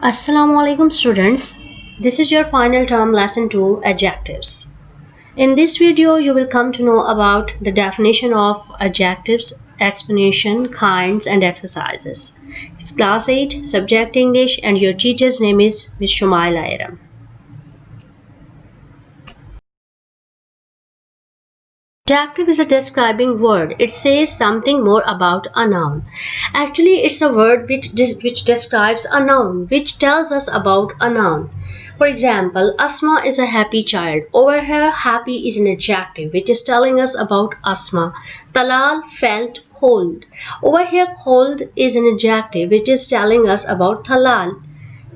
Assalamu alaikum students. This is your final term lesson 2 adjectives. In this video you will come to know about the definition of adjectives, explanation, kinds and exercises. It's class 8 subject English and your teacher's name is Ms. Shumaila Iram. Adjective is a describing word. It says something more about a noun. Actually, it's a word which describes a noun, which tells us about a noun. For example, Asma is a happy child. Over here, happy is an adjective which is telling us about Asma. Talal felt cold. Over here, cold is an adjective which is telling us about Talal.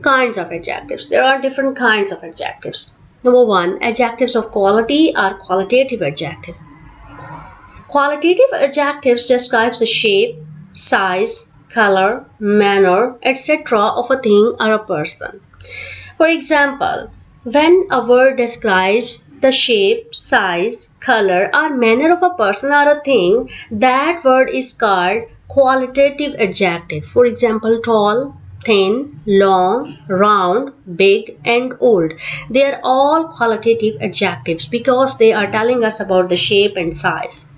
Kinds of adjectives. There are different kinds of adjectives. Number 1, adjectives of quality are qualitative adjectives. Qualitative adjectives describes the shape, size, color, manner, etc. of a thing or a person. For example, when a word describes the shape, size, color or manner of a person or a thing, that word is called qualitative adjective. For example, tall, thin, long, round, big and old. They are all qualitative adjectives because they are telling us about the shape and size.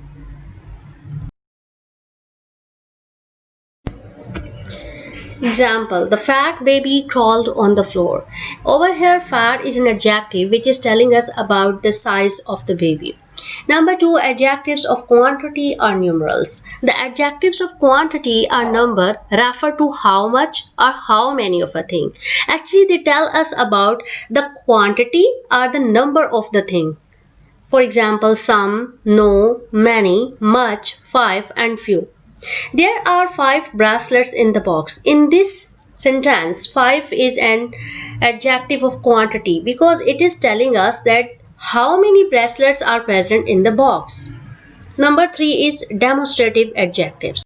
Example, the fat baby crawled on the floor. Over here, fat is an adjective which is telling us about the size of the baby. Number 2, adjectives of quantity are numerals. The adjectives of quantity are number, refer to how much or how many of a thing. Actually, they tell us about the quantity or the number of the thing. For example, some, no, many, much, 5 and few. There are 5 bracelets in the box. In this sentence, 5 is an adjective of quantity because it is telling us that how many bracelets are present in the box. Number 3 is demonstrative adjectives.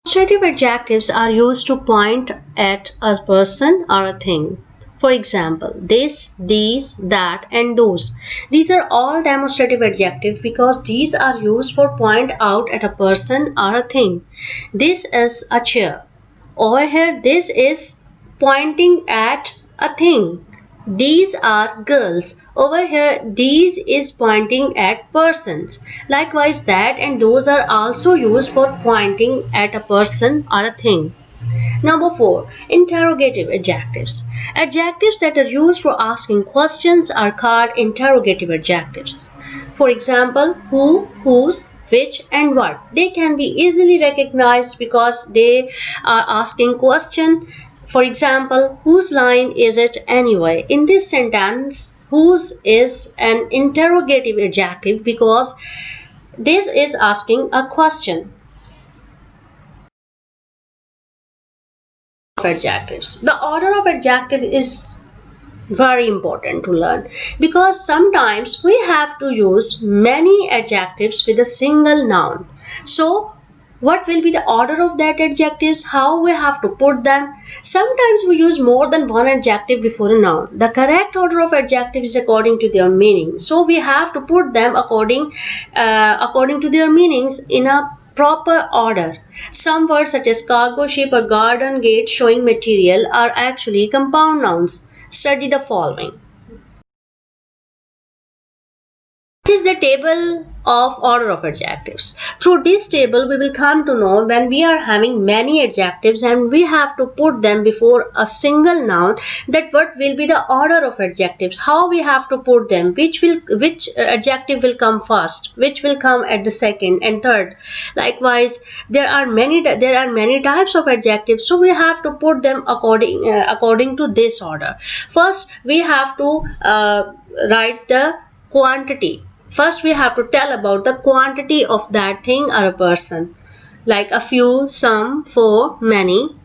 Demonstrative adjectives are used to point at a person or a thing. For example, this, these, that and those. These are all demonstrative adjectives because these are used for point out at a person or a thing. This is a chair. Over here, this is pointing at a thing. These are girls. Over here, these is pointing at persons. Likewise, that and those are also used for pointing at a person or a thing. Number 4, interrogative adjectives. Adjectives that are used for asking questions are called interrogative adjectives. For example, who, whose, which and what. They can be easily recognized because they are asking question. For example, whose line is it anyway? In this sentence, whose is an interrogative adjective because this is asking a question. Adjectives. The order of adjective is very important to learn because sometimes we have to use many adjectives with a single noun. So what will be the order of that adjectives? How we have to put them? Sometimes we use more than one adjective before a noun. The correct order of adjective is according to their meaning. So we have to put them according to their meanings in a proper order. Some words such as cargo ship or garden gate showing material are actually compound nouns. Study the following. This is the table of order of adjectives. Through this table, we will come to know when we are having many adjectives and we have to put them before a single noun, that what will be the order of adjectives, how we have to put them, which adjective will come first, which will come at the second and third. Likewise, there are many types of adjectives, so we have to put them according to this order. First, we have to write the quantity. First, we have to tell about the quantity of that thing or a person, like a few, some, for, many.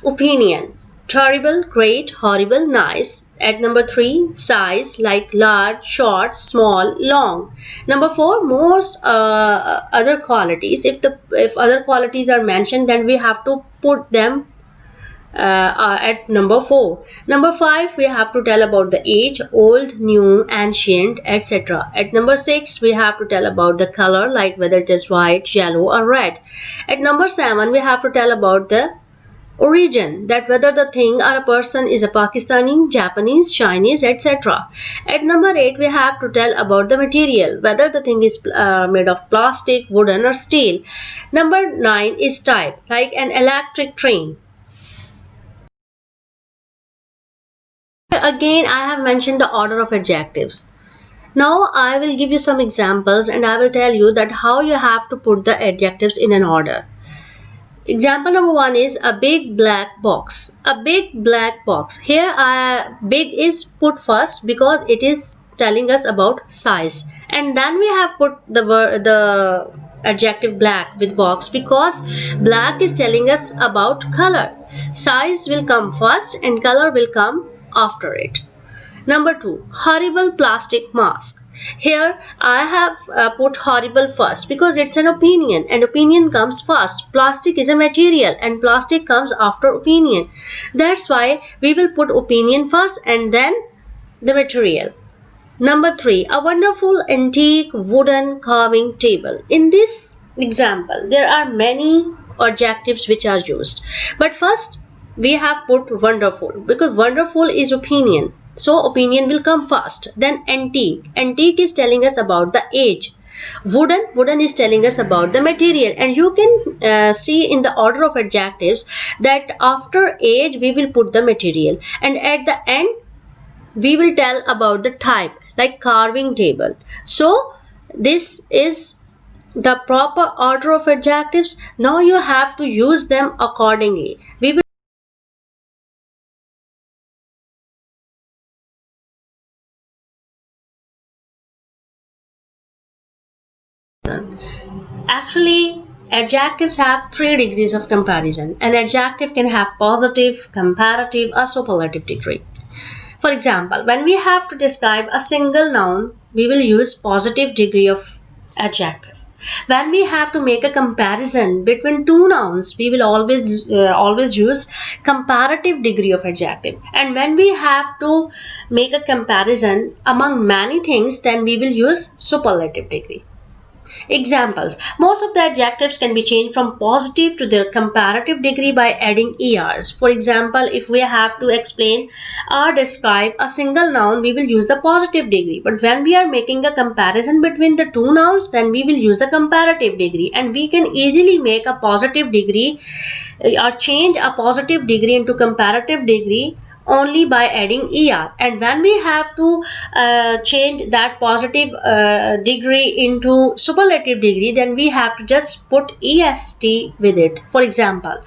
Opinion, terrible, great, horrible, nice. At number 3, size, like large, short, small, long. Number 4, most other qualities. If other qualities are mentioned, then we have to put them at number 4. Number 5, we have to tell about the age, old, new, ancient, etc. At number 6, we have to tell about the color, like whether it is white, yellow or red. At number 7, we have to tell about the Origin, that whether the thing or a person is a Pakistani, Japanese, Chinese, etc. At number 8, we have to tell about the material, whether the thing is made of plastic, wooden or steel. Number 9 is type, like an electric train. Again, I have mentioned the order of adjectives. Now I will give you some examples and I will tell you that how you have to put the adjectives in an order. Example number 1 is a big black box. A big black box. Here big is put first because it is telling us about size, and then we have put the adjective black with box because black is telling us about color. Size will come first and color will come after it. Number 2, horrible plastic mask. Here I have put horrible first because it's an opinion and opinion comes first. Plastic is a material and plastic comes after opinion. That's why we will put opinion first and then the material. Number 3, a wonderful antique wooden carving table. In this example, there are many adjectives which are used. But first, we have put wonderful because wonderful is opinion. So opinion will come first. Then antique. Antique is telling us about the age. Wooden is telling us about the material. And you can see in the order of adjectives that after age we will put the material. And at the end we will tell about the type, like carving table. So this is the proper order of adjectives. Now you have to use them accordingly. We will Actually, adjectives have 3 degrees of comparison. An adjective can have positive, comparative, or superlative degree. For example, when we have to describe a single noun, we will use positive degree of adjective. When we have to make a comparison between two nouns, we will always use comparative degree of adjective. And when we have to make a comparison among many things, then we will use superlative degree. Examples. Most of the adjectives can be changed from positive to their comparative degree by adding ERs. For example, if we have to explain or describe a single noun, we will use the positive degree. But when we are making a comparison between the two nouns, then we will use the comparative degree. And we can easily make a positive degree or change a positive degree into comparative degree only by adding ER. And when we have to change that positive degree into superlative degree, then we have to just put EST with it. For example,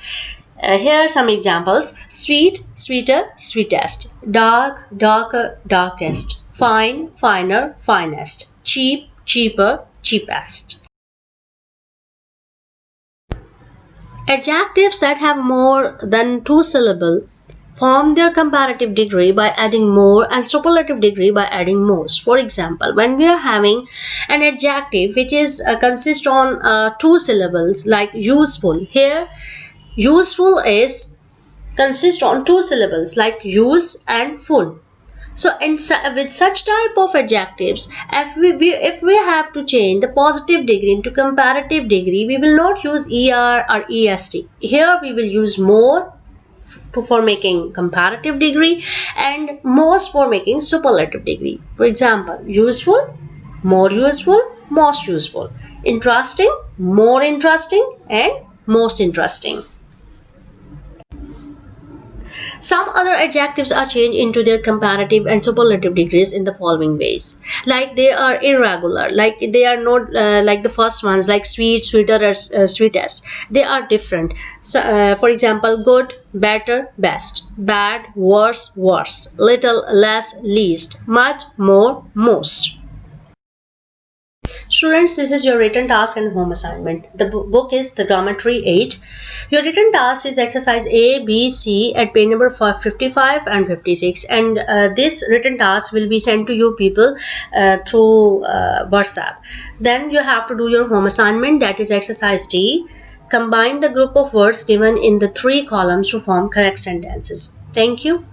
here are some examples. Sweet, sweeter, sweetest. Dark, darker, darkest. Fine, finer, finest. Cheap, cheaper, cheapest. Adjectives that have more than 2 syllables form their comparative degree by adding more and superlative degree by adding most. For example, when we are having an adjective which is consists on 2 syllables like useful, here useful is consist on 2 syllables like use and full. So with such type of adjectives, if we have to change the positive degree into comparative degree, we will not use ER or EST. Here we will use more for making comparative degree and most for making superlative degree. For example, useful, more useful, most useful. Interesting, more interesting, and most interesting. Some other adjectives are changed into their comparative and superlative degrees in the following ways. Like they are irregular, like they are not like the first ones, like sweet, sweeter, or sweetest. They are different. So, for example, good, better, best, bad, worse, worst, little, less, least, much, more, most. Students, this is your written task and home assignment. The book is the Geometry 8. Your written task is exercise A, B, C at page number 55 and 56. And this written task will be sent to you people through WhatsApp. Then you have to do your home assignment, that is exercise D. Combine the group of words given in the 3 columns to form correct sentences. Thank you.